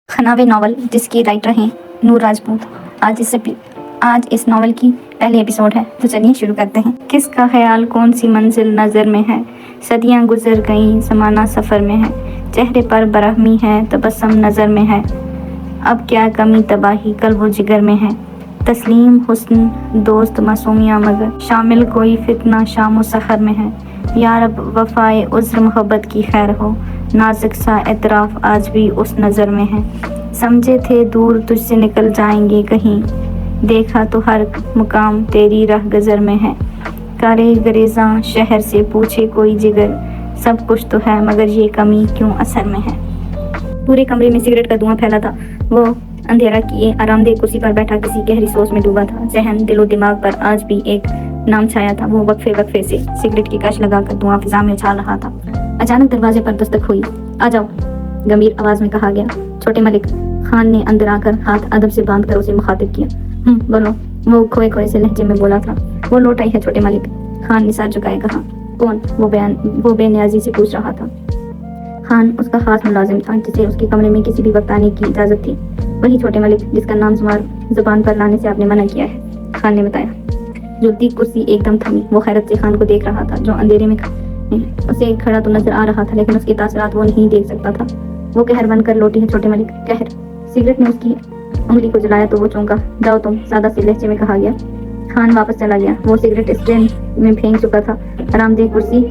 खनावे novel जिसकी writer हैं नूर राजपूत। आज इस नॉवल की पहली एपिसोड है, तो चलिए शुरू करते हैं। किसका ख्याल कौन सी मंजिल नज़र में है, सदियां गुजर गईं ज़माना सफ़र में है, चेहरे पर बरहमी है तबस्सुम नज़र में है, अब क्या कमी तबाही कल वो जिगर में है, तस्लीम हुस्न दोस्त मासूमिया मगर शामिल कोई फितना शामो सहर में है, या रब वफ़ाए उज़्र मोहब्बत की खैर हो, नाज़ुक सा एतराफ़ आज भी उस नज़र में है, समझे थे दूर तुझसे निकल जाएंगे कहीं, देखा तो हर मुकाम तेरी राह गुज़र में है, करे गरेज़ां शहर से पूछे कोई जिगर, सब कुछ तो है मगर ये कमी क्यों असर में है। पूरे कमरे में सिगरेट का धुआं फैला था। वो अंधेरा किए आरामदेह कुर्सी पर बैठा किसी गहरी सोच में डूबा था। जहन दिलो दिमाग पर आज भी एक नाम छाया था। वो वक्फे से सिगरेट की कश लगाकर धुआं फिजा में उछाल रहा था। अचानक दरवाजे पर दस्तक हुई। आ जाओ, गंभीर आवाज में कहा गया। छोटे मलिक खान ने अंदर आकर हाथ अदब से बांधकर उसे मुखातिब किया। बोलो, वो खोए खोए से लहजे में बोला था। वो लौट आई है छोटे मलिक, खान ने सर झुकाए कहा। कौन? वो बेनियाजी से पूछ रहा था। खान उसका खास मुलाजिम था जिसे उसके कमरे में किसी भी वक्त आने की इजाजत थी। वही छोटे मलिक जिसका नाम शुमार जुबान पर लाने से आपने मना किया है, खान ने बताया। जुलती कुर्सी एकदम थमी। वो हैरत से खान को देख रहा था जो अंधेरे में उसे खड़ा तो नजर आ रहा था, लेकिन उसके तासरात वो नहीं देख सकता था। वो कहर बनकर लौटी है छोटे मलिक, कहर। सिगरेट ने उसकी उंगली को जलाया तो वो चौंका। जाओ तुम, सादा से लहजे में कहा गया। खान वापस चला गया। वो सिगरेट स्टैंड में फेंक चुका था। आरामदेह कुर्सी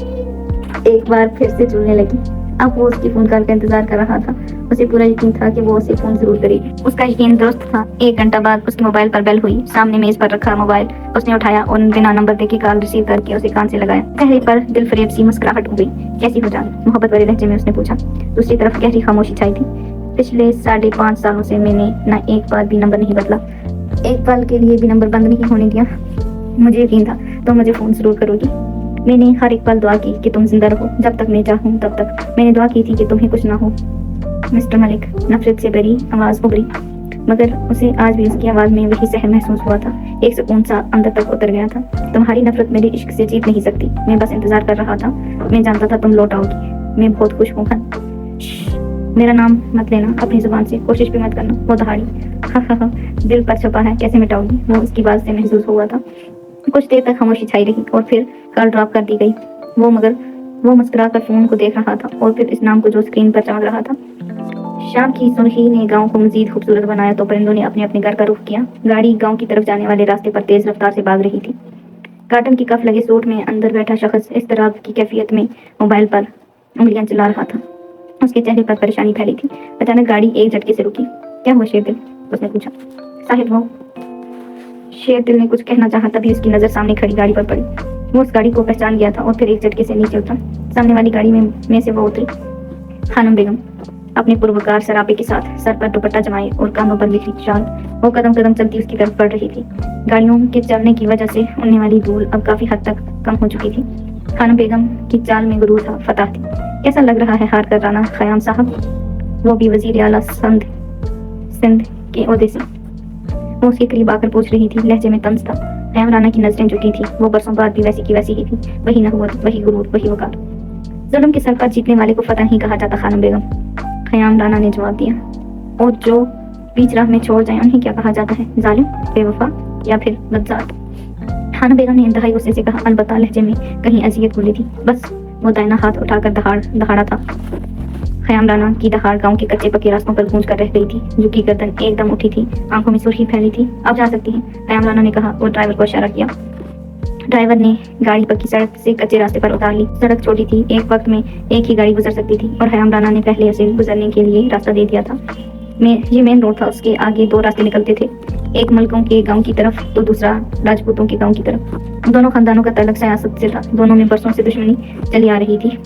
एक बार फिर से झूलने लगी। अब वो उसकी फोन कॉल का इंतजार कर रहा था। उसे पूरा यकीन था कि वो उसे फोन जरूर करेगी। उसका यकीन दुरुस्त था। 1 घंटा बाद उसके मोबाइल पर बेल हुई। सामने मेज पर रखा मोबाइल उसने उठाया और बिना नंबर देखे कॉल रिसीव करके उसे कान से लगाया। चेहरे पर दिल फरेब सी मुस्कुराहट हो गई। कैसी हो जान? मोहब्बत भरे लहजे में उसने पूछा। दूसरी तरफ गहरी खामोशी छाई थी। पिछले 5.5 सालों से मैंने न एक बार भी नंबर नहीं बदला, एक पल के लिए भी नंबर बंद नहीं होने दिया। मुझे यकीन था तुम मुझे फोन जरूर करोगी। मैंने हर एक पल दुआ की कि तुम जिंदा रहो। जब तक मैं चाहूँ तब तक मैंने दुआ की थी कि तुम्हें कुछ ना हो। मिस्टर मलिक, नफरत से भरी आवाज उभरी, मगर उसे आज भी उसकी आवाज में वही सहम महसूस हुआ था। एक सुकून सा अंदर तक उतर गया था। तुम्हारी नफरत मेरे इश्क से जीत नहीं सकती। मैं बस इंतजार कर रहा था। मैं जानता था तुम लौट आओगी। मैं बहुत खुश हूँ। मेरा नाम मत लेना अपनी जुबान से, कोशिश भी मत करना। वो दहाड़ी। हा, दिल पर छुपा है, कैसे मिटाओगी? वो उसकी बात से महसूस हुआ था। कुछ देर तक खामोशी छाई रही और फिर कॉल ड्रॉप कर दी गई। वो मुस्कुरा कर फोन को देख रहा था और फिर इस नाम को जो स्क्रीन पर चमक रहा था। शाम की सुर्खी ने गांव को मजीद खूबसूरत बनाया तो परिंदों ने अपने अपने घर का रुख किया। गाड़ी गांव की तरफ जाने वाले रास्ते पर तेज रफ्तार से भाग रही थी। काटन की कफ लगे सूट में अंदर बैठा शख्स इस तरह की कैफियत में मोबाइल पर उंगलियां चला रहा था। उसके चेहरे पर परेशानी फैली थी। अचानक गाड़ी एक झटके से रुकी। क्या हुआ शेरदिल? उसने पूछा। साहिब, वो शेरदिल ने कुछ कहना चाहा, तभी उसकी नजर सामने खड़ी गाड़ी पर पड़ी। वो उस गाड़ी को पहचान गया था और फिर एक झटके से नीचे उतरा। सामने वाली गाड़ी में से वो उतरी। खानम बेगम अपने पुरवकार सरापे के साथ, सर पर दुपट्टा जमाए और कानों पर बिखरी शाल, वो कदम कदम चलती उसकी तरफ बढ़ रही थी। गाड़ियों के चलने की वजह से उड़ने वाली धूल अब काफी हद तक कम हो चुकी थी। खानम बेगम की चाल में गुरूर था, फतह थी। कैसा लग रहा है हार कर राना खयाम साहब? वो भी वजीर आला सिंध के ओहदे से। वो उसके करीब आकर पूछ रही थी। लहजे में तंज था। खयाम राना की नजरें झुकी थी। वो बरसों बाद भी वैसी की वैसी ही थी। वही नहुवत, वही गुरूर, वही वकार। जुल्म के सर पर जीतने वाले को फतह नहीं कहा जाता खानम बेगम, खयाम राना ने जवाब दिया। और जो बीच राह में छोड़ जाए उन्हें क्या कहा जाता है? जालिम, बेवफा या फिर बदजात? खानम बेगम ने इंतहाई गुस्से से कहा। अलबत्ता लहजे में कहीं अजियत बोली थी। बस। वो दाहिना हाथ उठाकर दहाड़ा था। खयाम राना की दहाड़ गांव के कच्चे पक्के रास्तों पर गूंज कर रह गई थी। झुकी गर्दन एकदम उठी थी, आंखों में सुर्खी फैली थी। अब जा सकती हैं, खयाम राना ने कहा और ड्राइवर को इशारा किया। ड्राइवर ने गाड़ी पक्की सड़क से कच्चे रास्ते पर उतार ली। सड़क छोटी थी, एक वक्त में एक ही गाड़ी गुजर सकती थी और खयाम राना ने पहले उसे गुजरने के लिए रास्ता दे दिया था। ये मेन रोड था। उसके आगे 2 रास्ते निकलते थे, एक मलकों के गांव की तरफ तो दूसरा राजपूतों के गांव की तरफ। दोनों खानदानों का तल्लुक सियासत से था। दोनों में बरसों से दुश्मनी चली आ रही थी।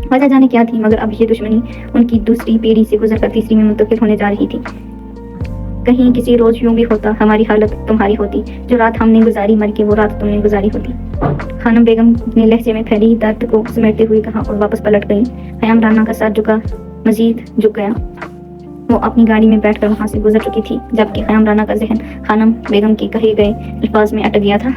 वजह जाने क्या थी, मगर अब ये दुश्मनी उनकी दूसरी पीढ़ी से गुजरकर तीसरी में मुंतकिल होने जा रही थी। कहीं किसी रोज यूं भी होता, हमारी हालत तुम्हारी होती, जो रात हमने गुजारी मर के वो रात तुमने गुजारी होती। खानम बेगम ने लहजे में फैली दर्द को समेटते हुए कहा और वापस पलट गई। खयाम राना का सर मजीद झुक गया। वो अपनी गाड़ी में बैठकर वहां से गुजर चुकी थी, जबकि खयाम राना का जहन खानम बेगम के कहे गए अल्फाज में अटक गया था।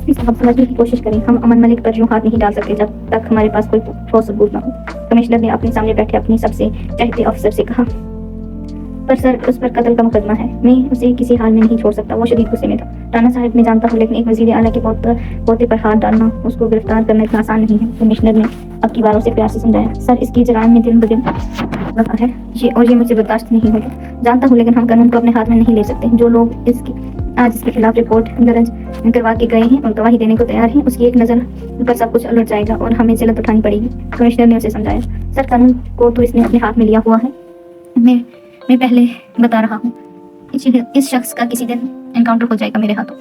इसे हम समझने की कोशिश करें। हम अमन मलिक पर यूं हाथ नहीं डाल सकते जब तक हमारे पास कोई ठोस सबूत ना हो। कमिश्नर ने अपने सामने बैठे अपनी सबसे चहेते अफसर से कहा, पर सर उस पर कत्ल का मुकदमा है, मैं उसे किसी हाल में नहीं छोड़ सकता। वो शदीद गुस्से में था। राणा साहब मैं जानता हूँ, लेकिन एक वजीर आला के पोते पर हाथ डालना, उसको गिरफ्तार करना इतना आसान नहीं है। कमिश्नर ने अब की बारों से प्यार से समझाया, सर इसकी जराइम में दिन ब दिन बढ़ा है ये मुझे बर्दाश्त नहीं होगा। जानता हूँ, लेकिन हम कानून को अपने हाथ में नहीं ले सकते। जो लोग आज इसके खिलाफ रिपोर्ट दर्ज करवा के गए हैं और गवाही देने को तैयार हैं, उसकी एक नज़र पर सब कुछ उलट जाएगा और हमें जिल्लत उठानी पड़ेगी। कमिश्नर ने उसे समझाया, सर कानून को तो इसने अपने हाथ में लिया हुआ है। मैं पहले बता रहा हूँ, इस शख्स का किसी दिन एनकाउंटर हो जाएगा मेरे हाथों।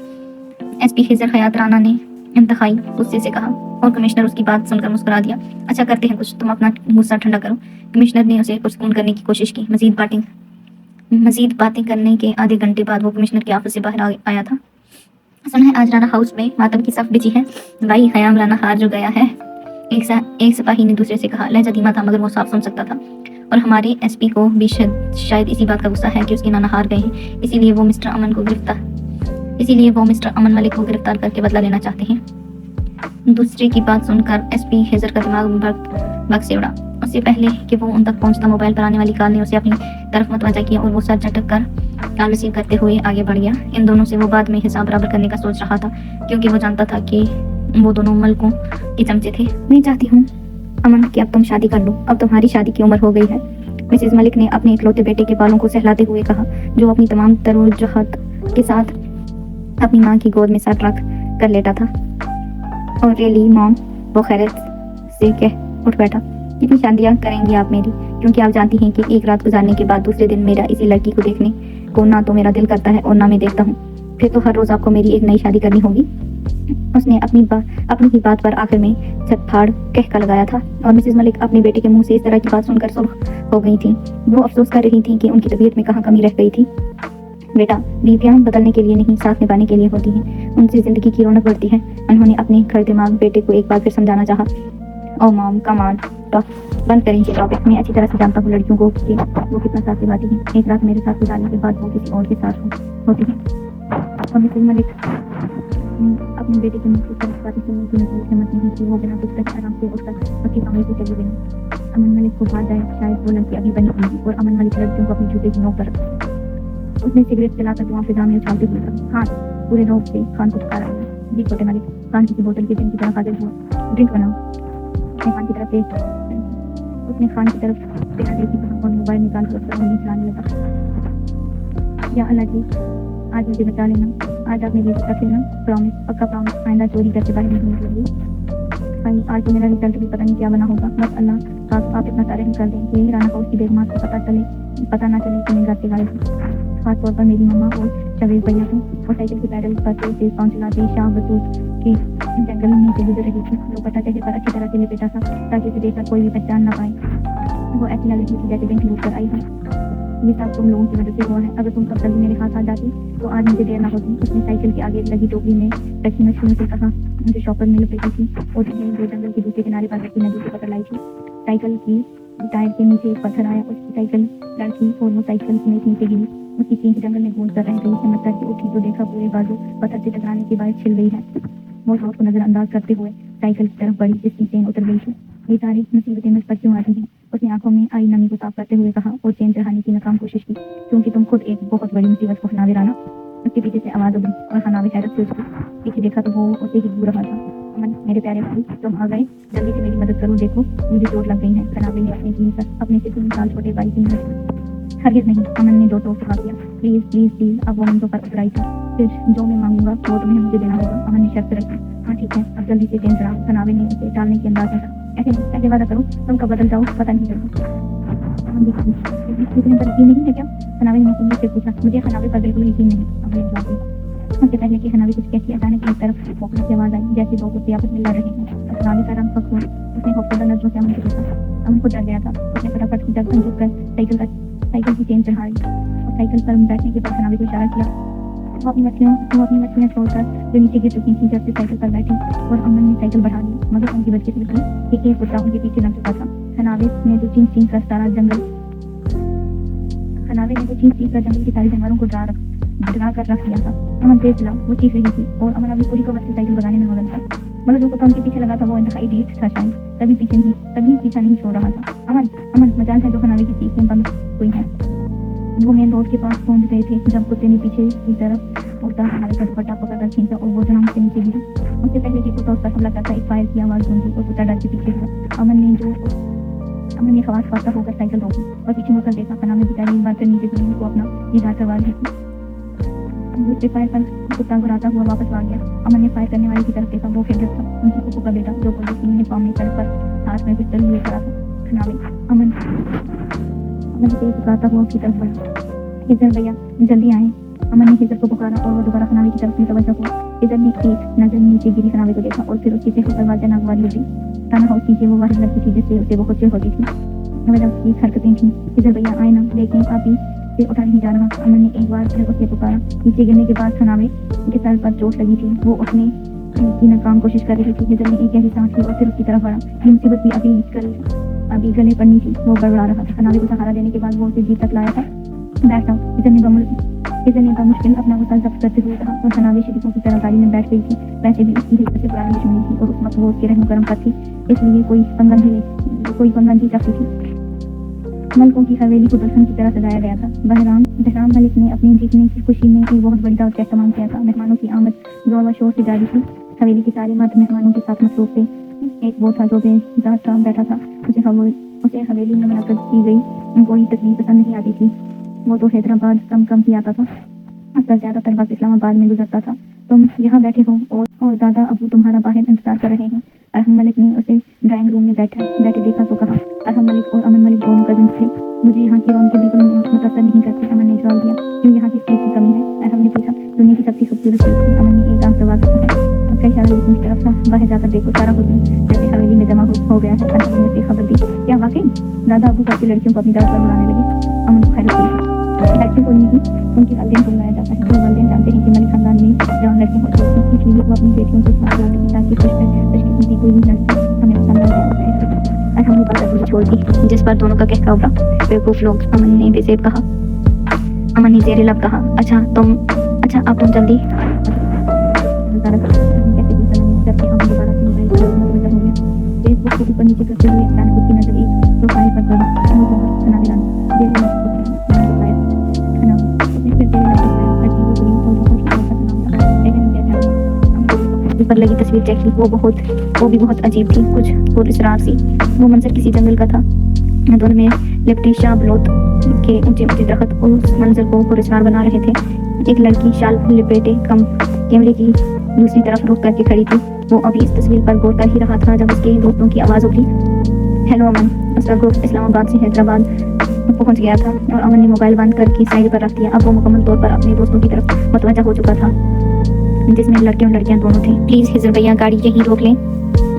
एसपी खिजर हयात राणा ने इंतहाई गुस्से से कहा और कमिश्नर उसकी बात सुनकर मुस्कुरा दिया। अच्छा करते हैं कुछ, तुम अपना गुस्सा ठंडा करो। कमिश्नर ने उसे पुरस्कून करने की कोशिश की। मजीद बातें करने के आधे घंटे बाद वो कमिश्नर के ऑफिस से बाहर आया था। सुना है आज राणा हाउस में मातम की सफ बिछी है। भाई हयाम राणा हार जो गया है, एक सिपाही ने दूसरे से कहा। लहजा धीमा था मगर वो साफ सुन सकता था। और हमारे एसपी को भी शायद इसी बात का गुस्सा है कि उसके नाना हार गए हैं, इसीलिए वो मिस्टर अमन मलिक को गिरफ्तार करके बदला लेना चाहते हैं। दूसरे की बात सुनकर एसपी खिजर का दिमाग भग से उड़ा। उससे पहले कि वो उन तक पहुंचता, मोबाइल पर आने वाली कॉल ने उसे अपनी तरफ मतवजा किया और वो सर झटक कर कॉल रिसीव करते हुए आगे बढ़ गया। इन दोनों से वो बाद में हिसाब बराबर करने का सोच रहा था, क्योंकि वो जानता था कि वो दोनों मलकों के चमचे थे। मैं चाहती हूँ अमन कि अब तुम शादी कर लो, अब तुम्हारी शादी की उम्र हो गई है। मिसेज मलिक ने अपने इकलौते बेटे के बालों को सहलाते हुए कहा, जो अपनी तमाम तरोजहत के साथ अपनी माँ की गोद में सर रख कर लेटा था। और रियली मॉम, वो खैरत से कह उठ बैठा, कितनी शादियाँ करेंगी आप मेरी? क्योंकि आप जानती हैं कि एक रात गुजारने के बाद दूसरे दिन मेरा इसी लड़की को देखने को ना तो मेरा दिल करता है और ना मैं देखता हूँ। फिर तो हर रोज़ आपको मेरी एक नई शादी करनी होगी। उसने अपनी ही बात पर आखिर में छटफाड़ कह कर लगाया था और मिसेस मलिक अपने बेटे के मुंह से इस तरह की बात सुनकर सुर्ख हो गई थी। वो अफसोस कर रही थी कि उनकी तबीयत में कहाँ कमी रह गई थी। बेटा, बीवियां बदलने के लिए नहीं, साथ निभाने के लिए होती हैं। उनसे जिंदगी की रौनक बढ़ती है। उन्होंने अपने घर दिमाग बेटे को एक बार फिर समझाना चाहा। ओ मॉम कम ऑन, बंद करें ये टॉपिक। मैं अच्छी तरह से जानता हूँ लड़कियों को कि वो कितना साथीवादी है। एक रात मेरे साथ गुजारने के बाद वो किसी और के साथ होती है। और मिसेस मलिक अपने बेटे के मुंह से सारी बातें सुनने की मुझे हिम्मत नहीं थी। वो बिना कुछ कहे आराम से उठकर अपने कमरे से चली गई। अमन मलिक को बात आए शायद वो लड़की अभी बनी हुई और अमन मलिक लड़कियों को अपनी जूते की नोक पर उसने सिगरेट चलाकर धुआं फिजा में उछालते हुए कहा, खान पूरे रोक से खान को पुकारा। जी छोटे मलिक, खान की बोतल के दिन की तरफ हाजिर हुआ। ड्रिंक बनाओ। उसने खान की तरफ बिना देखी और मोबाइल निकाल कर उसका उंगली चलाने लगा। या अल्लाह जी, आज मुझे बचा लेना, आज आप मेरी इज्जत रख लेना, प्रॉमिस, पक्का प्रॉमिस, आइंदा चोरी करके बाहर नहीं निकलूंगी। भाई आज तो मेरा रिजल्ट भी पता नहीं क्या बना होगा। बस अल्लाह आप इतना सारे कर दें कि राणा हाउस की बेगमात को पता ना चले कि मैं घर से गायब हूँ। खास तौर पर मेरी मम्मा और शबीर भैया को और साइकिल के पैडल पर तेज पाँव चलाते शाह बसूस के जंगल में से गुजर रही थी। वो पता चले पर अच्छी तरह से लिपेटा था ताकि उसे देखकर कोई भी पहचान ना पाए। वो ऐसी लग रही थी जैसे बैंक लूट कर आई है। ये सब तुम लोगों की वजह से हुआ है। अगर तुम सब जल्दी मेरे हाथ आ जाती तो आज मुझे देर ना होती। उसने साइकिल के आगे लगी टोकरी में रखी मछलियों से कहा, मुझे शॉपर में लपेटी थी और जो जंगल के दूसरे किनारे पर रखी नदी से पकड़ लाई थी। साइकिल की टायर के नीचे एक पत्थर आया, उसकी साइकिल लड़की और वो साइकिल समेत नीचे गिरी। उसकी चीख जंगल में गूंज कर रह गई। हिम्मत करके उठी तो देखा पूरे बाजू पत्थर से टकराने के बाद छिल गई है। वो रोड को नजरअंदाज करते हुए साइकिल की तरफ बढ़ी जिसकी चेन उतर गई थी। ये सारी मुसीबतें मुझ पर क्यों आती हैं? उसने आंखों में आई नमी को साफ करते हुए कहा और चेन चढ़ाने की नाकाम कोशिश की, क्योंकि तुम खुद एक बहुत बड़ी मुसीबत को हनावे राना। उसके पीछे से आवाज उभरी और हनावे हैरत से उसको पीछे देखा तो वो उसे ही दूर रहा था। अमन, मेरे प्यारे भाई, तुम आ गए, जल्दी से मेरी मदद करो, देखो मुझे चोट लग गई है। हनावे ने अपने से 3 साल छोटे भाई की मदद। हरगिज नहीं, अमन ने दो टोक जवाब दिया। Please please please. अब वो मिनटों पर उतराई थी। फिर जो मैं मांगूंगा वो तुम्हें मुझे देना होगा। अमन ने शर्त रखी। हाँ ठीक है, अब जल्दी से चेन चढ़ाओ। हनावे ने उसे टालने के अंदाज में कहा, ऐसे वादा करो तुम कब बदल जाओ पता नहीं चलता। पर यकीन नहीं है क्या? हनावे ने मुझसे पूछा। मुझे हनावे पर बिल्कुल यकीन नहीं, अमन ने जवाब दिया। उससे पहले कि हनावे कुछ कहती अचानक एक तरफ भौंकने की आवाज आई जैसे दो कुत्ते आपस में लड़ रहे हैं। हनावे का रंग फक हुआ। उसने खौफजदा नजरों से अमन को देखा। अमन को डर गया था। उसने फटाफट की तरफ झुक कर साइकिल की चेन चढ़ाई और साइकिल पर बैठने के बाद हनावे को इशारा किया। वो अपनी मछलियाँ छोड़कर जो नीचे गिर चुकी थी जब से साइकिल पर बैठी और अमन ने साइकिल बढ़ा ली, मगर उनकी बदकिस्मती थी कि एक कुत्ता उनके पीछे लग चुका था। हनावे ने जो चींच कर जंगल के सारे जानवरों को डरा डरा कर रख दिया था। अमन तेज चला, वो चीख रही थी और अमन अभी पूरी कवर से साइकिल भगाने में मगन था। मगर जो कुत्ता उनके पीछे लगा था वो इंतहाई इडियट था शायद, तभी पीछा नहीं छोड़ रहा था। अमन अमन मजाल है जो खनावे की चीखें बंद हुई हैं। वो मेन रोड के पास पहुंच गए थे जब कुत्ते ने पीछे की तरफ उड़ता हमारे का दुपट्टा पकड़कर खींचा और वो जनाम से नीचे गिरा। उससे पहले कि कुत्ता उसका हमला करता, एक फायर की आवाज़ गूंजी और कुत्ता डर के पीछे हुआ। अमन ने खवास खासा होकर साइकिल रोकी और पीछे मुड़कर देखा। खनावे बेचारी एक बार फिर नीचे जमीन को अपना दीदार करवा रही थी। दूसरे फायर पर कुत्ता घुराता हुआ वापस आ गया। अमन ने फायर करने वाले की तरफ देखा। वो फिर था उनकी कुकू का बेटा जो पुलिस ने पाँव में सड़क पर हाथ में पिस्टल लिए खड़ा था। खनावे अमन तेज पुकारता हुआ उसकी तरफ बढ़ा। हिजर भैया जल्दी आए। अमन ने हिजर को पुकारा और वो दोबारा खनावे की तरफ मुतवज्जह हुआ। हिजर ने एक नजर नीचे गिरी खनावे को देखा और फिर उसकी से दरवाजा नागवारी हुई। राना हाउस की वो वाहिद लड़की थी जिससे उसे बहुत चिढ़ होती थी। वजह उसकी हरकतें थी। हिजर भैया आए ना, देखें आप ही से उठा नहीं जा रहा। अमन ने एक बार फिर उसे पुकारा। नीचे गिरने के बाद खनावे के सर पर चोट लगी थी। वो उठने की नाकाम कोशिश कर रही थी। हिजर ने एक गहरी सांस ली और फिर उसकी तरफ बढ़ा। ये मुसीबत भी अभी गले पड़नी थी। वो गड़बड़ा रहा था। खनावे को सहारा देने के बाद वो उसे जीत तक लाया था। बैठ जाओ। हिजर ने मुश्किल अपना गुस्सा जब्त करते हुए कहा और खनावे शरीफों की तरह गाड़ी में बैठ गई थी। वैसे भी उसकी हिजर से पुरानी दुश्मनी थी और उस वक्त वो उसके रहम करम पर थी, इसलिए कोई पंगा नहीं चाहती थी। मलकों की हवेली को दुल्हन की तरह सजाया गया था। बहराम मलिक ने अपनी जीतने की खुशी में एक बहुत बड़ी दावत का इस्तेमाल किया था। मेहमानों की आमद जोर व शोर से जारी थी। हवेली के सारे मर्द मेहमानों के साथ मसरूफ थे। एक वो था जो बेजात था बैठा था। उसे हवेली में मुनक़्क़द की गई कोई तकलीफ पसंद नहीं आती थी। वो तो हैदराबाद कम ही आता था। अक्सर ज़्यादातर वक्त इस्लामाबाद में गुजरता था। तुम यहाँ बैठे हो और दादा अबू तुम्हारा बाहर इंतजार कर रहे हैं। अरहम मलिक ने उसे ड्राइंग रूम में बैठे देखा तो कहा। अरहम मलिक और अमन मलिक दोनों कजिन्स थे। मुझे यहाँ की रौनक बिल्कुल मुतासर नहीं करती, अमन ने जवाब दिया। क्यों, यहाँ किस चीज़ की कमी है? अरहम ने पूछा। दुनिया की सबसे खूबसूरत चीज़ थी, अमन ने एक आंख दबा कर कहा। उसका इशारा लेकिन इस तरफ था। बाहर जाकर देखो, सारा हुजूम जैसे हवेली में जमा हो गया है। अरहम ने उसे खबर दी। क्या वाकई? दादा अबू सबकी लड़कियों को अपनी तरफ पर बुलाने लगे। अमन को हैरत हुई। लड़कियों को नहीं, उनके वालिदैन को बुलाया जाता है। वो वालिदैन जानते हैं कि मलिक खानदान में जवान लड़कियां होती हैं, इसलिए वो अपनी बेटियों को साथ लाते हैं ताकि खुशकिस्मती कोई भी लड़की हमें पसंद आ जाए। और हमने बात अधूरी छोड़ दी, जिस पर दोनों का कहका उठा। बेवकूफ लोग, अमन ने बेसेब कहा। अमन ने ज़ेरे लब कहा। अच्छा अब तुम जल्दी। फेसबुक को ऊपर नीचे करते हुए अचानक उसकी नजर एक प्रोफाइल पर पड़ी। पर लगी तस्वीर देखी। वो भी बहुत अजीब थी, कुछ पुरअसरार सी। वो मंजर किसी जंगल का था। दोनों में लिपटी शाबलोत के ऊंचे दरख्त उस मंजर को पुरअसरार बना रहे थे। एक लड़की शाल लिपेटे कैमरे की दूसरी तरफ रुख करके खड़ी थी। वो अभी इस तस्वीर पर गौर कर ही रहा था जब उसके दोस्तों की आवाज़ उठी। हेलो अमन। उसका ग्रुप इस्लामाबाद से हैदराबाद पहुंच गया था और अमन ने मोबाइल बंद करके साइड पर रख दिया। अब वो मुकम्मल तौर पर अपने दोस्तों की तरफ मुतवज्जा हो चुका था, जिसमें लड़कियां दोनों थे। प्लीज़ हिजर भैया गाड़ी यहीं रोक लें,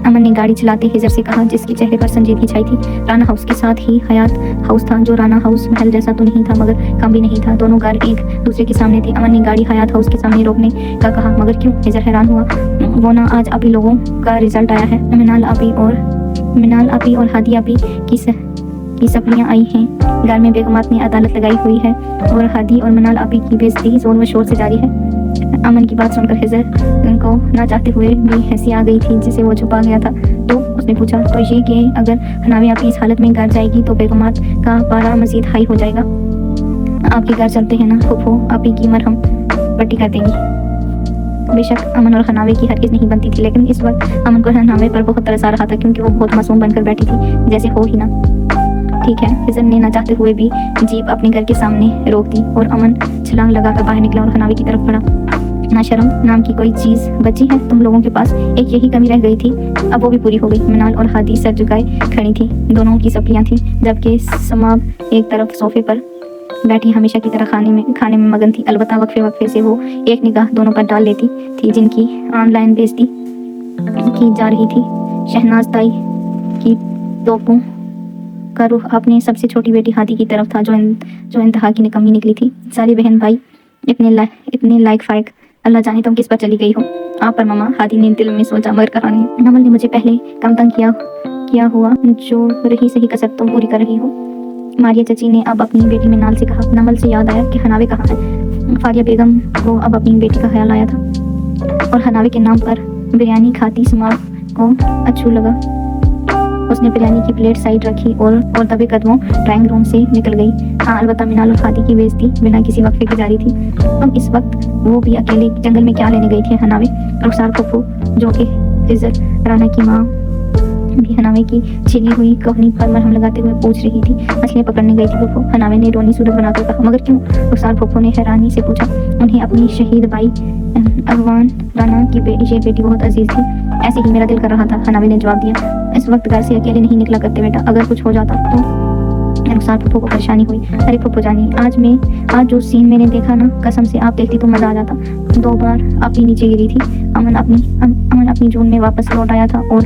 अमन ने गाड़ी चलाते हिजर से कहा, जिसके चेहरे पर संजीदगी छाई थी। राना हाउस के साथ ही हयात हाउस था, जो राना हाउस महल जैसा तो नहीं था मगर कम भी नहीं था। दोनों घर एक दूसरे के सामने थे। अमन ने गाड़ी हयात हाउस के सामने रोकने का कहा, मगर क्यों? हिजर हैरान हुआ। वो ना, आज आप ही लोगों का रिजल्ट आया है। मिनाल आपी और हादी आपी की सपलियाँ आई हैं। घर में बेगमात ने अदालत लगाई हुई है और हादी और मिनाल आपी की बेइज्जती जोर व शोर से जारी है। अमन की बात सुनकर हिजर को ना चाहते हुए भी हंसी आ गई थी, जिसे वो छुपा गया था। तो उसने पूछा, तो ये कि अगर हनावे आपी इस हालत में घर जाएगी तो बेगमात का पारा मजीद हाई हो जाएगा। आपके घर चलते हैं ना, फूफो आपी की मरहम पट्टी कर देंगी। बेशक अमन और हनावे की हरगिज़ नहीं बनती थी, लेकिन इस वक्त अमन को हनावे पर बहुत तरस आ रहा था, क्योंकि वो बहुत मासूम बनकर बैठी थी, जैसे हो ही ना। ठीक है, हिजर ने ना चाहते हुए भी जीप अपने घर के सामने रोक दी और अमन छलांग लगाकर बाहर निकला और हनावे की तरफ बढ़ा। ना शर्म नाम की कोई चीज़ बची है तुम लोगों के पास? एक यही कमी रह गई थी, अब वो भी पूरी हो गई। मिनाल और हादी सर झुकाए खड़ी थी। दोनों की सपलियाँ थीं, जबकि समाब एक तरफ सोफे पर बैठी हमेशा की तरह खाने में मगन थी। अलबत्ता वक्फे से वो एक निगाह दोनों पर डाल लेती थी, जिनकी ऑनलाइन बेइज्जती की जा रही थी। शहनाज ताई की तोपों का रुख अपनी सबसे छोटी बेटी हादी की तरफ था, जो इंतहा की निकम्मी निकली थी। सारी बहन भाई इतने लायक फायक, अल्लाह जाने तुम किस पर चली गई हो। आप पर मामा, हादी ने दिल में सोचा, मगर कहा नहीं। नमल ने मुझे पहले कम तंग किया हुआ, जो रही सही कसर तुम पूरी कर रही हो। मारिया चची ने अब अपनी बेटी मिनाल से कहा। नमल से याद आया कि हनावे कहाँ है। फारिया बेगम को अब अपनी बेटी का ख्याल आया था और हनावे के नाम पर बिरयानी खाती समाब को अच्छू लगा। उसने बिरयानी की प्लेट साइड रखी और दबे कदमों ड्राइंग रूम से निकल गई। हाँ, अलबत्ता मिनाल और खादी की बेइज्जती बिना किसी वक्फे के जारी थी। अब इस वक्त वो भी अकेले जंगल में क्या लेने गई थी। हनावे रुखसार फुफ्फू, जो कि इज्जत राना की माँ, भी हनावे की छिली हुई कहानी पर मरहम लगाते हुए पूछ रही थी। मछलियाँ पकड़ने गई थी फुफ्फू, हनावे ने रोनी सूरत बनाकर कहा। मगर क्यों? रुखसार फुफ्फू ने हैरानी से पूछा। उन्हें अपनी शहीद बाई अगवान राना की ये बेटी बहुत अजीज थी। ऐसे ही मेरा दिल कर रहा था, हनावे ने जवाब दिया। इस वक्त घर से अकेले नहीं निकला करते बेटा, अगर कुछ हो जाता तो। रुखसार फुफ्फू को परेशानी हुई। अरे फुफ्फू जानी, आज जो सीन मैंने देखा ना, कसम से आप देखती तो मजा आ जाता। 2 बार आप ही नीचे गिरी थी। अमन अपनी जून में वापस लौट आया था और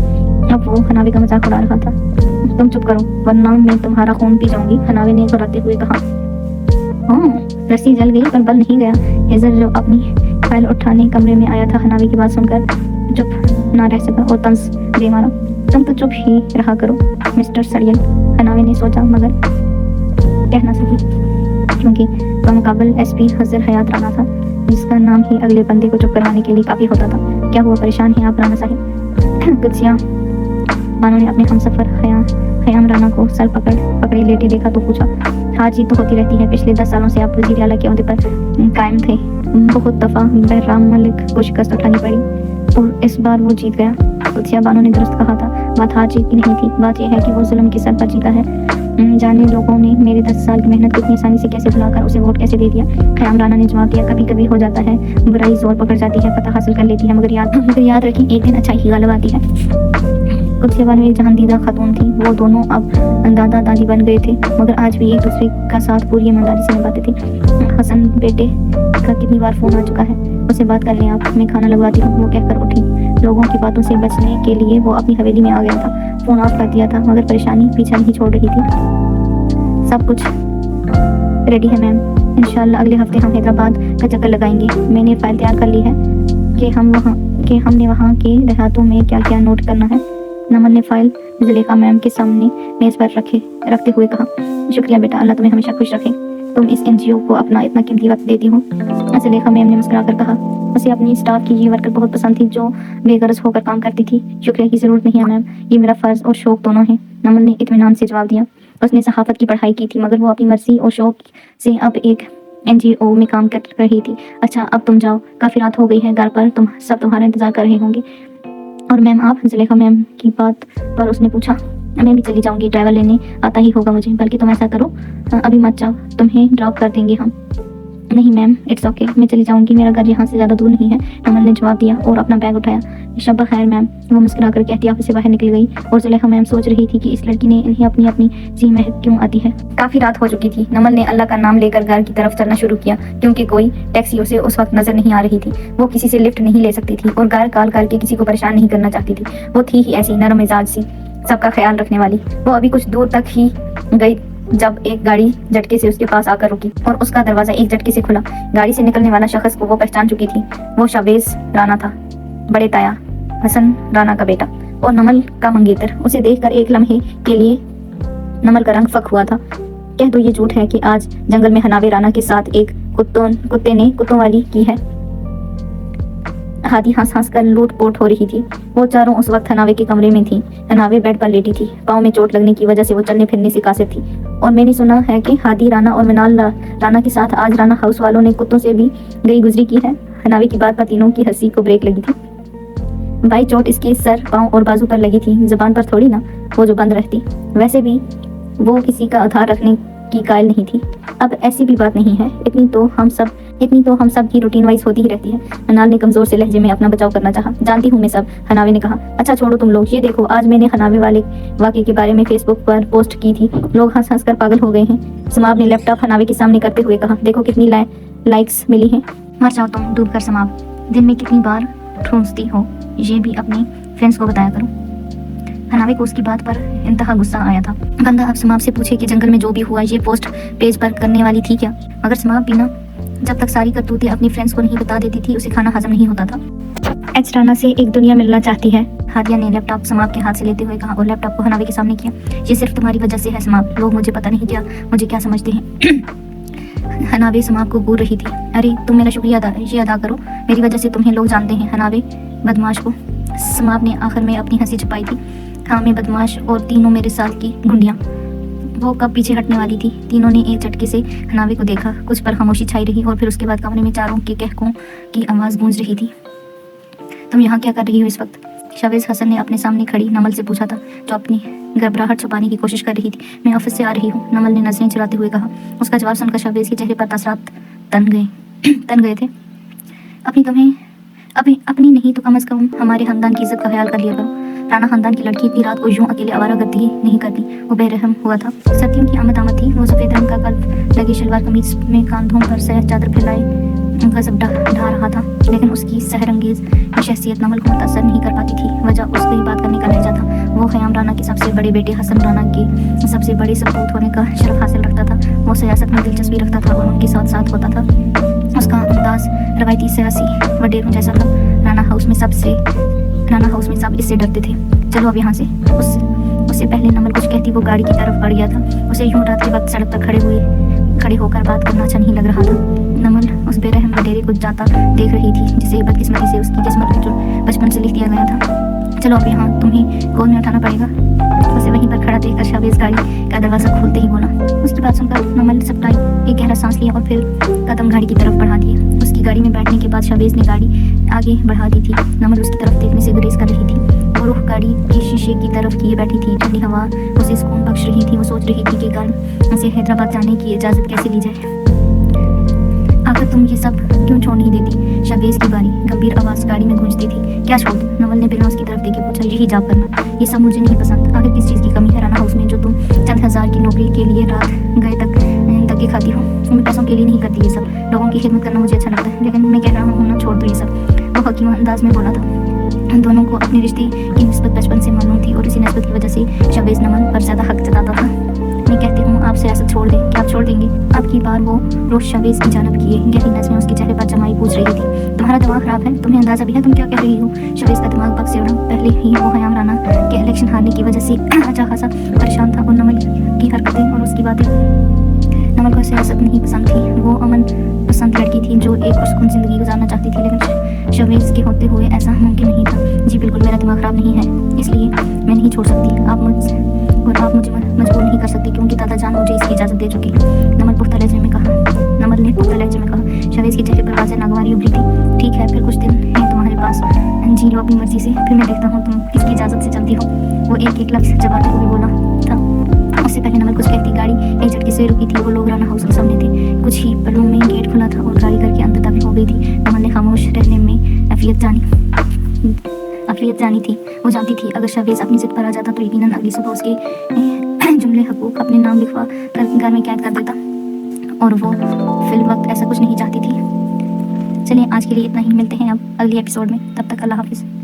अब वो हनावे का मजाक उड़ा रहा था। तुम चुप करो वरना मैं तुम्हारा खून पी जाऊंगी, हनावे ने घबराते हुए कहा। हाँ, रस्सी जल गई पर बल नहीं गया। हेजर जो अपनी फाइल उठाने कमरे में आया था, हनावे की बात सुनकर चुप ना रह सका और तंज दे मारा। तुम तो चुप ही रहा करो मिस्टर सरियल, हनावे ने सोचा मगर कह ना सकी, क्योंकि बमुकाबल एसपी हजर हयात राना था, जिसका नाम ही अगले बंदे को चुप करवाने के लिए काफी होता था। क्या हुआ, परेशान हैं आप राना साहिब? कुछ बानो ने अपने हमसफर खयाम राना को सर पकड़े लेटे देखा तो पूछा। हार जीत तो होती रहती है, पिछले 10 सालों से आप वजीर आला के ओहदे पर कायम थे। बहुत दफा बहराम मलिक को शिकस्त उठानी पड़ी और इस बार वो जीत गया। कुछ बानो ने दुरुस्त कहा था, बात हार जीत की नहीं थी, बात यह है कि वो जुल्म के सर पर जीता है। जाने लोगों ने मेरे 10 साल की मेहनत को इतनी आसानी से कैसे भुलाकर उसे वोट कैसे दे दिया। खयाम राना ने जवाब दिया, कभी कभी हो जाता है, बुराई जोर पकड़ जाती है, फतह हासिल कर लेती है, मगर याद रखें एक दिन अच्छाई ही गालिब आती है। कुछ बानो एक जहांदीदा खातून थी, वो दोनों अब दादा दादी बन गए थे, मगर आज भी एक दूसरे का साथ पूरी ईमानदारी से निभाते थे। हसन बेटे का कितनी बार फोन आ चुका है, उसे बात कर लें आप, मैं खाना लगवाती हूँ, वो कहकर उठी। लोगों की बातों से बचने के लिए वो अपनी हवेली में आ गया था। फोन ऑफ कर दिया था, मगर परेशानी पीछा नहीं छोड़ रही थी। सब कुछ रेडी है मैम, इंशाल्लाह अगले हफ्ते हम हैदराबाद का चक्कर लगाएंगे। मैंने फाइल तैयार कर ली है कि हमने वहाँ के देहातों में क्या क्या नोट करना है। नमन ने फाइल जुलेखा मैम के सामने मेज पर रखते हुए कहा। शुक्रिया बेटा, अल्लाह तुम्हें हमेशा खुश रखे, तुम इस एनजीओ को अपना इतना कीमती वक्त देती हो। जुलेखा मैम ने मुस्कुराकर कहा। उसे अपनी स्टाफ की ये वर्कर बहुत पसंद थी, जो बेगरज होकर काम करती थी। शुक्रिया की जरूरत नहीं है मैम, ये मेरा फर्ज और शौक दोनों है, नमन ने इत्मीनान से जवाब दिया। उसने सहाफत की पढ़ाई की थी, मगर वो अपनी मर्जी और शौक से अब एक एनजीओ में काम कर रही थी। अच्छा अब तुम जाओ, काफी रात हो गई है, घर पर तुम्हारा इंतजार कर रहे होंगे। और मैम आप? जुलेखा मैम की बात पर उसने पूछा। मैं भी चली जाऊंगी, ड्राइवर लेने आता ही होगा मुझे, बल्कि तुम ऐसा करो अभी मत जाओ, तुम्हें ड्रॉप कर देंगे हम। नहीं मैम, इट्स ओके, मैं चली जाऊंगी, मेरा घर यहाँ से ज़्यादा दूर नहीं है, नमन ने जवाब दिया और अपना बैग उठाया। शब्बा खैर मैम, वो मुस्कुराकर कहती ऑफिस से बाहर निकल गई। और जुलेखा मैम सोच रही थी कि इस लड़की ने इन्हें अपनी जी महक क्यों आती है। काफ़ी रात हो चुकी थी। नमन ने अल्लाह का नाम लेकर घर की तरफ चलना शुरू किया, क्योंकि कोई टैक्सी उसे उस वक्त नजर नहीं आ रही थी। वो किसी से लिफ्ट नहीं ले सकती थी और घर कॉल करके किसी को परेशान नहीं करना चाहती थी। वो थी ही ऐसी नरम मिजाज सी, सबका ख्याल रखने वाली। वो अभी कुछ दूर तक ही गई जब एक गाड़ी झटके से उसके पास आकर रुकी और उसका दरवाजा एक झटके से खुला। गाड़ी से निकलने वाला शख्स को वो पहचान चुकी थी। वो शाहबेज राना था, बड़े ताया हसन राना का बेटा और नमल का मंगेतर। उसे देखकर एक लम्हे के लिए नमल का रंग फक हुआ था। कह दो ये झूठ है कि आज जंगल में हनावे राना के साथ एक कुत्ते ने कुत्तों वाली की है। हादी हंस कर लूट पोट हो रही थी। वो चारों उस वक्त हनावे के कमरे में थी। हनावे बेड पर लेटी थी, पाँव में चोट लगने की वजह से वो चलने फिरने से कासिर थी। और मैंने सुना है कि हादी राना और मिनाल राना के साथ आज राना हाउस वालों ने कुत्तों से भी गई गुजरी की है। हनावे की बात पर तीनों की हंसी को ब्रेक लगी थी। भाई चोट इसके सर, पाँव और बाजू पर लगी थी, जुबान पर थोड़ी ना, वो जो बंद रहती। वैसे भी वो किसी का उधार रखने की कायल नहीं थी। अब ऐसी भी बात नहीं है, इतनी तो हम सब की रूटीन वाइज होती ही रहती है। हनाल ने कमजोर से लहजे में अपना बचाव करना चाहा। जानती हूँ मैं सब, हनावे ने कहा। अच्छा छोड़ो तुम लोग, ये देखो आज मैंने हनावे वाले वाक़े के बारे में फेसबुक पर पोस्ट की थी। लोग हंस हंस कर पागल हो गए हैं। समाब ने लैपटॉप हनावे के सामने करते हुए कहा, देखो कितनी लाइक्स मिली हैं। मर जाओ तुम डूब कर समाब, दिन में कितनी बार ठूंसती हो, ये भी अपने फ्रेंड्स को बताया करो। हनावे को उसकी बात पर इंतहा गुस्सा आया था। बंदा अब समाब से पूछे कि जंगल में जो भी हुआ ये पोस्ट पेज पर करने वाली थी क्या, मगर समाब भी ना जब तक सारी करतूतें अपनी फ्रेंड्स को नहीं बता देती थी उसे खाना हजम नहीं होता था। एच राना से एक दुनिया मिलना चाहती है, हादिया ने लैपटॉप समाब के हाथ से लेते हुए कहा और लैपटॉप को हनावे के सामने किया। ये सिर्फ तुम्हारी वजह से है समाब, लोग मुझे पता नहीं क्या मुझे क्या समझते हैं। हनावे समाप को घूर रही थी। अरे तुम मेरा शुक्रिया ये अदा करो, मेरी वजह से तुम्हें लोग जानते हैं। हनावे बदमाश को समाप ने आखिर में अपनी हंसी छुपाई थी। हाँ मैं बदमाश और तीनों मेरे साथ की गुंडियाँ। वो कब पीछे हटने वाली थी। तीनों ने एक झटके से हनावे को देखा। कुछ पर खामोशी छाई रही और फिर उसके बाद कमरे में चारों के कहकों की आवाज़ गूंज रही थी। तुम यहाँ क्या कर रही हो इस वक्त? शावेज हसन ने अपने सामने खड़ी नमल से पूछा था, जो अपनी घबराहट छुपाने की कोशिश कर रही थी। मैं ऑफिस से आ रही हूँ, नमल ने नजरें चुराते हुए कहा। उसका जवाब सुनकर शावेज के चेहरे पर तासरात तन गए थे। अपनी नहीं तो कम से कम हमारे खानदान की इज्जत का ख्याल कर लिया करो। राणा खानदान की लड़की इतनी रात को यूं अकेले आवारा गर्दी नहीं करती। वो बेरहम हुआ था। सर्दियों की आमद थी। वो सफ़ेद रंग का कल्फ लगी शलवार कमीज में कांधों पर सह चादर फैलाए गजब ढा रहा था, लेकिन उसकी सहरंगेज शख्सियत नमल को मुतासर नहीं कर पाती थी। वजह उसके ही बात करने का लहजा था। वो ख़याम राणा के सबसे बड़े बेटे हसन राणा के सबसे बड़े सपूत होने का शरफ हासिल रखता था। वो सियासत में दिलचस्पी रखता था और उनके साथ साथ होता था। उसका अंदाज रवायती सियासी वडेरों जैसा था। राणा हाउस में सब इससे डरते थे। चलो अब यहाँ से। उससे पहले नमल कुछ कहती वो गाड़ी की तरफ बढ़ गया था। उसे यूं रात के वक्त सड़क पर खड़े होकर बात करना अच्छा नहीं लग रहा था। नमल उस बेरहम वडेरे को जाता देख रही थी, जिसे बदकिस्मती से उसकी किस्मत में जो बचपन से लिख दिया गया था। चलो अब यहाँ तुम्हें गोद में उठाना पड़ेगा। उसे वहीं पर खड़ा देखकर शावेज गाड़ी का दरवाज़ा खोलते ही बोला। उसकी बात सुनकर नमल ने सपटाई एक गहरा सांस लिया और फिर कदम गाड़ी की तरफ बढ़ा दिए। उसकी गाड़ी में बैठने के बाद शावेज ने गाड़ी आगे बढ़ा दी थी। नमल उसकी तरफ देखने से गुरेज कर रही थी। वो रुख गाड़ी के शीशे की तरफ किए बैठी थी। ठंडी हवा उसे सुकून बख्श रही थी। वो सोच रही थी कि कल उसे हैदराबाद जाने की इजाज़त कैसे दी जाए। आखिर तुम ये सब क्यों छोड़ नहीं देती? शावेज की बारी गंभीर आवाज़ गाड़ी में गूंजती थी। क्या छोड़ दूं? नमल ने बिना उसकी तरफ देखे पूछा। यही जाप करना। ये सब मुझे नहीं पसंद। आखिर किस चीज़ की कमी है राणा हाउस में जो तुम चंद हज़ार की नौकरी के लिए रात गए तक धक्के खाती हो? मैं पैसों के लिए नहीं करती ये सब। लोगों की खिदमत करना मुझे अच्छा लगता है, लेकिन मैं कह रहा हूँ ना, छोड़ दो ये सब। वो हकीम अंदाज में बोला था। हम दोनों को अपने रिश्ते की निस्बत बचपन से मालूम थी और इसी निस्बत की वजह से शावेज नमल पर ज़्यादा हक जताता था। मैं कहती हूँ आप सियासत छोड़ दें। क्या आप छोड़ देंगे? आपकी बार वो रोज शावेज की जानब किए गहरी नज़रें उसके चेहरे पर जमाई पूछ रही थी। तुम्हारा दिमाग खराब है? तुम्हें अंदाजा भी है तुम क्या कह रही हो? शावेज का दिमाग पक से उड़ा। पहले ही वो ख़याम राणा के इलेक्शन हारने की वजह से अच्छा खासा परेशान था और नमल की हरकतें और उसकी बातें। नमल को सियासत नहीं पसंद थी। वो अमन पसंद लड़की थी जो एक पुरसुकून ज़िंदगी गुजारना चाहती थी, लेकिन शावेज के होते हुए ऐसा मुमकिन नहीं था। जी बिल्कुल, मेरा दिमाग खराब नहीं है, इसलिए मैं नहीं छोड़ सकती। आप मुझे मजबूर नहीं कर सकती, क्योंकि दादा जान मुझे इसकी इजाज़त दे चुकी। नमल ने पुख्ता लहजे में कहा। शावेज के चेहरे पर वाज़ेह नागवारी उभरी थी। ठीक है, फिर कुछ दिन है तुम्हारे पास, जी लो अपनी मर्जी से, फिर मैं देखता हूँ तुम किसकी इजाज़त से चलती हो। वो एक लफ्ज़ जवाब को भी बोला था। उससे पहले नमल कुछ कहती गाड़ी एक झटके से रुकी थी। वो लोग राणा हाउस के सामने थे। कुछ ही पलों में गेट खुला था और गाड़ी घर के अंदर दाखिल हो गई थी। नमल ने खामोश रहने में अफियत जानी थी। वो जानती थी अगर शावेज अपनी जिद पर आ जाता तो यकीनन अगली सुबह उसके जुमले हकूक अपने नाम लिखवा कर घर में कैद कर देता, और वो फिल वक्त ऐसा कुछ नहीं चाहती थी। चलिए आज के लिए इतना ही, मिलते हैं अब अगले एपिसोड में। तब तक अल्लाह हाफिज़।